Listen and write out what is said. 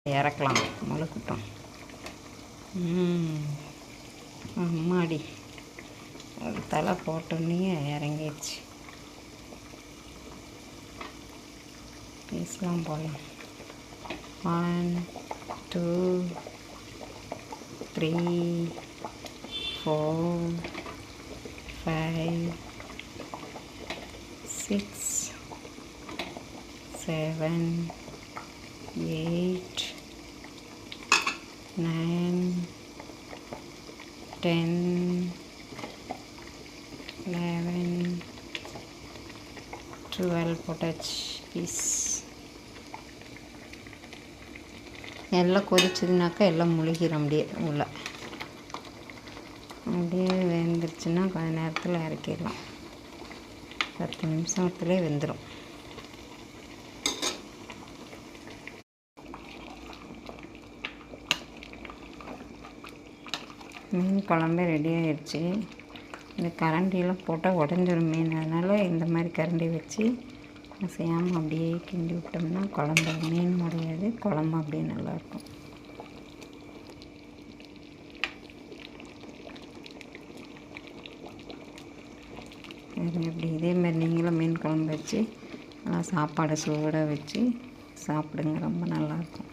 இறக்கலாம் முழுக்கட்டும். அம்மாடி ஒரு தலை போட்டோன்னே இறங்கிடுச்சு. பீஸ்லாம் போடலாம். 1 2 3 4 5 6 7 8 9 10 11 12 போட்டாச்சு பீஸ். எல்லாம் கொதிச்சதுனாக்கா எல்லாம் முழுகிற அப்படியே உள்ள அப்படியே வெந்துருச்சுன்னா கொஞ்ச நேரத்தில் இறக்கிடலாம். 10 நிமிஷத்துலேயே வெந்துடும். மீன் குழம்பு ரெடி ஆகிடுச்சு. இந்த கரண்டியெல்லாம் போட்டால் உடஞ்சிரும் மீன். அதனால் இந்த மாதிரி கரண்டி வச்சு அசையாமல் அப்படியே கிண்டி விட்டோம்னா குழம்பு மீன் உடையாது, குழம்பு அப்படியே நல்லாயிருக்கும். இப்படி இதேமாதிரி நீங்களும் மீன் குழம்பு வச்சு நல்லா சாப்பாடு சூடாக வச்சு சாப்பிடுங்க. ரொம்ப நல்லாயிருக்கும்.